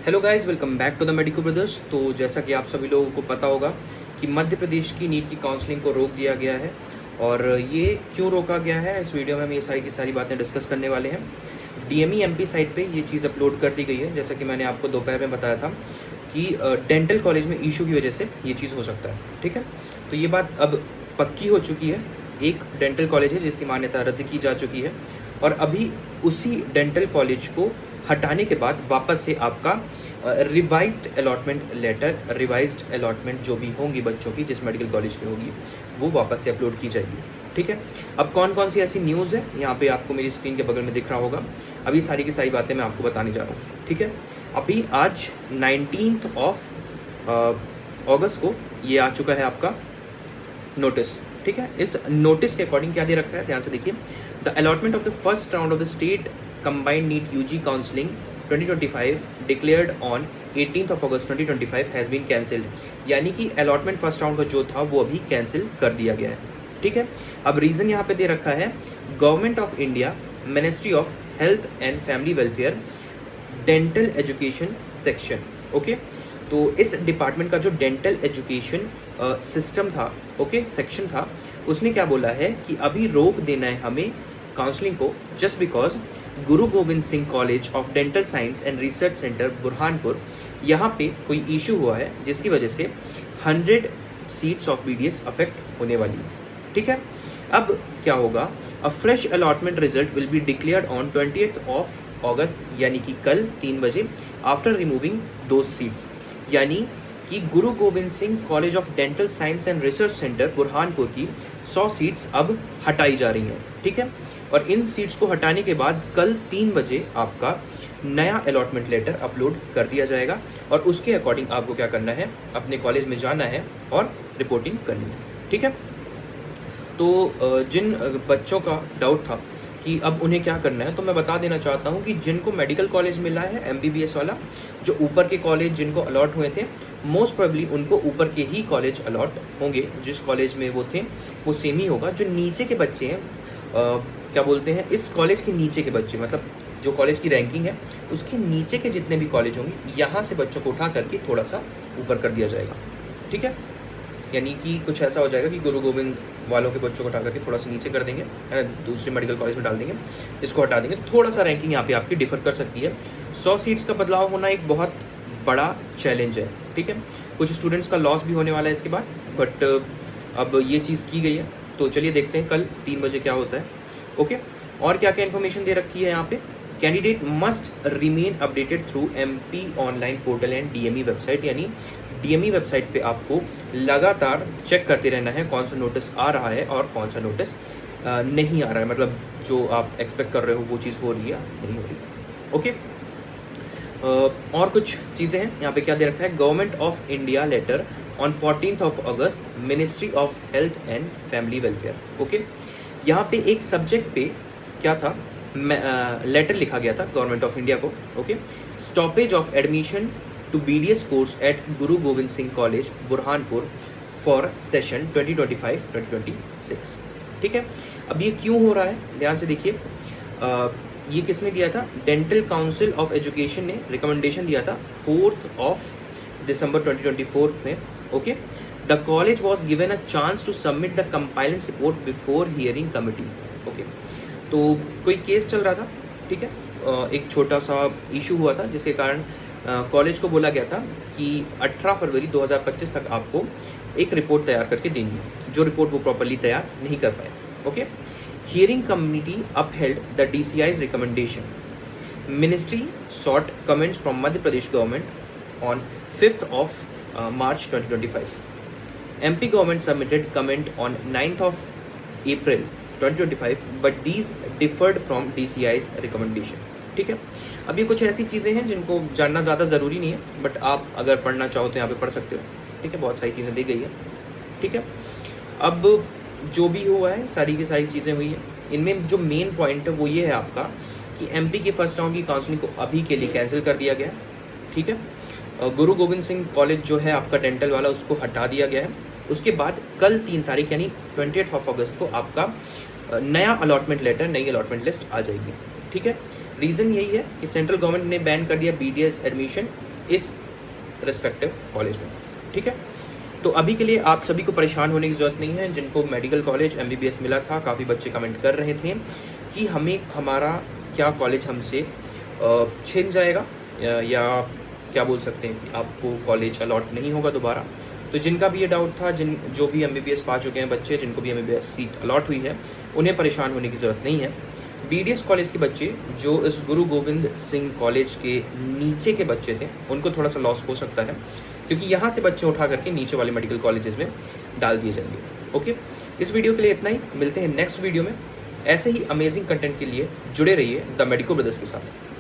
Hello guys, welcome back to the Medico Brothers. तो जैसा कि आप सभी लोगों को पता होगा कि मध्य प्रदेश की नीट की काउंसलिंग को रोक दिया गया है। और ये क्यों रोका गया है, इस वीडियो में हम ये सारी की सारी बातें डिस्कस करने वाले हैं। डीएमई एमपी साइट पे ये चीज़ अपलोड कर दी गई है, जैसा कि मैंने आपको दोपहर में बताया था कि डेंटल कॉलेज में इशू की वजह से ये चीज़ हो सकता है। ठीक है, तो ये बात अब पक्की हो चुकी है। एक डेंटल कॉलेज है जिसकी मान्यता रद्द की जा चुकी है और अभी उसी डेंटल कॉलेज को हटाने के बाद वापस से आपका revised allotment letter, revised allotment जो भी होंगी बच्चों की जिस मेडिकल कॉलेज की होगी वो वापस से अपलोड की जाएगी। ठीक है, अब कौन कौन सी ऐसी न्यूज़ है यहाँ पे आपको मेरी स्क्रीन के बगल में दिख रहा होगा। अभी सारी की सारी बातें मैं आपको बताने जा रहा हूँ। ठीक है, अभी आज 19 अगस्त को ये आ चुका है आपका नोटिस। ठीक है, इस नोटिस के अकॉर्डिंग क्या दे रखा है, ध्यान से देखिए। The allotment of the first round of the state combined NEET UG counselling 2025 declared on 18 August 2025 has been cancelled. यानी कि अलॉटमेंट फर्स्ट राउंड का जो था वो अभी कैंसिल कर दिया गया है। ठीक है, अब रीज़न यहाँ पे दे रखा है government of India, ministry of health and family welfare, dental education section. Okay, तो इस डिपार्टमेंट का जो डेंटल एजुकेशन सिस्टम था, ओके, सेक्शन था, उसने क्या बोला है कि अभी रोक देना है हमें काउंसलिंग को just because Guru Gobind Singh college of dental science and research centre Burhanpur, यहाँ पे कोई इशू हुआ है जिसकी वजह से 100 सीट्स ऑफ बीडीएस अफेक्ट होने वाली है। ठीक है, अब क्या होगा, अ fresh allotment result will be declared on 20 अगस्त, यानी कि कल 3 बजे, आफ्टर रिमूविंग दो सीट्स। यानी कि गुरु Gobind Singh college of dental science and research centre Burhanpur की 100 सीट्स अब हटाई जा रही हैं। ठीक है, और इन सीट्स को हटाने के बाद कल 3 बजे आपका नया अलॉटमेंट लेटर अपलोड कर दिया जाएगा और उसके अकॉर्डिंग आपको क्या करना है, अपने कॉलेज में जाना है और रिपोर्टिंग करनी है। ठीक है, तो जिन बच्चों का डाउट था कि अब उन्हें क्या करना है, तो मैं बता देना चाहता हूं कि जिनको मेडिकल कॉलेज मिला है एमबीबीएस वाला, जो ऊपर के कॉलेज जिनको अलॉट हुए थे, मोस्ट प्रोबेबली उनको ऊपर के ही कॉलेज अलॉट होंगे। जिस कॉलेज में वो थे वो सेम ही होगा। जो नीचे के बच्चे हैं, क्या बोलते हैं, इस कॉलेज के नीचे के बच्चे, मतलब जो कॉलेज की रैंकिंग है उसके नीचे के जितने भी कॉलेज होंगे, यहाँ से बच्चों को उठा करके थोड़ा सा ऊपर कर दिया जाएगा। ठीक है, यानी कि कुछ ऐसा हो जाएगा कि गुरु गोविंद वालों के बच्चों को हटा करके थोड़ा सा नीचे कर देंगे, दूसरे मेडिकल कॉलेज में डाल देंगे, इसको हटा देंगे। थोड़ा सा रैंकिंग यहाँ पे आपकी डिफर कर सकती है। 100 सीट्स का बदलाव होना एक बहुत बड़ा चैलेंज है। ठीक है, कुछ स्टूडेंट्स का लॉस भी होने वाला है इसके बाद, बट अब ये चीज़ की गई है। तो चलिए देखते हैं कल 3 बजे क्या होता है। ओके, और क्या क्या इन्फॉर्मेशन दे रखी है यहाँ पे। Candidate must remain updated through MP online portal and DME website. यानी डीएमई वेबसाइट पे आपको लगातार चेक करते रहना है कौन सा नोटिस आ रहा है और कौन सा नोटिस नहीं आ रहा है, मतलब जो आप एक्सपेक्ट कर रहे हो वो चीज़ हो रही है नहीं हो रही है। ओके, और कुछ चीज़ें हैं यहाँ पे। क्या दे रखा है, government of India later on 14 August, ministry of health and family welfare. Okay, यहाँ पे एक सब्जेक्ट पे क्या था, लेटर लिखा गया था गवर्नमेंट ऑफ इंडिया को। Okay, stoppage of admission to BDS course at Guru Gobind Singh college Burhanpur for session 2025-2026। ठीक है, अब ये क्यों हो रहा है, ध्यान से देखिए। ये किसने दिया था, डेंटल काउंसिल ऑफ एजुकेशन ने रिकमेंडेशन दिया था 4 दिसंबर 2024 में। Okay, the college was given a chance to submit the compliance report before hearing committee. Okay, तो कोई केस चल रहा था। ठीक है, एक छोटा सा इशू हुआ था जिसके कारण कॉलेज को बोला गया था कि 18 फरवरी 2025 तक आपको एक रिपोर्ट तैयार करके देनी है, जो रिपोर्ट वो प्रॉपर्ली तैयार नहीं कर पाए। Okay, hearing committee upheld the DCI's recommendation. Ministry sought comments from Madhya Pradesh government on 5 March 2025। MP government submitted comment on 9 April 2025, but these differed from DCI's recommendation. ठीक है, अब ये कुछ ऐसी चीज़ें हैं जिनको जानना ज़्यादा ज़रूरी नहीं है, बट आप अगर पढ़ना चाहो तो यहाँ पे पढ़ सकते हो। ठीक है, बहुत सारी चीज़ें दी गई है। ठीक है, अब जो भी हुआ है सारी की सारी चीज़ें हुई है, इनमें जो मेन पॉइंट है वो ये है आपका कि MP की फर्स्ट राउंड की काउंसलिंग को अभी के लिए कैंसिल कर दिया गया है। ठीक है, गुरु गोविंद सिंह कॉलेज जो है आपका डेंटल वाला, उसको हटा दिया गया है। उसके बाद कल 3 तारीख यानी 20 अगस्त को आपका नया अलॉटमेंट लेटर, नई अलॉटमेंट लिस्ट आ जाएगी। ठीक है, रीज़न यही है कि सेंट्रल गवर्नमेंट ने बैन कर दिया बीडीएस एडमिशन इस रिस्पेक्टिव कॉलेज में, ठीक है। तो अभी के लिए आप सभी को परेशान होने की ज़रूरत नहीं है। जिनको मेडिकल कॉलेज एमबीबीएस मिला था, काफ़ी बच्चे कमेंट कर रहे थे कि हमें हमारा क्या कॉलेज हमसे छिन जाएगा या क्या बोल सकते हैं कि आपको कॉलेज अलॉट नहीं होगा दोबारा। तो जिनका भी ये डाउट था, जो भी एमबीबीएस पा चुके हैं बच्चे, जिनको भी एमबीबीएस सीट अलॉट हुई है, उन्हें परेशान होने की ज़रूरत नहीं है। बीडीएस कॉलेज के बच्चे जो इस गुरु गोविंद सिंह कॉलेज के नीचे के बच्चे थे, उनको थोड़ा सा लॉस हो सकता है, क्योंकि यहाँ से बच्चे उठा करके नीचे वाले मेडिकल कॉलेजेस में डाल दिए जाएंगे। ओके, इस वीडियो के लिए इतना ही। मिलते हैं नेक्स्ट वीडियो में। ऐसे ही अमेजिंग कंटेंट के लिए जुड़े रहिए द मेडिको ब्रदर्स के साथ।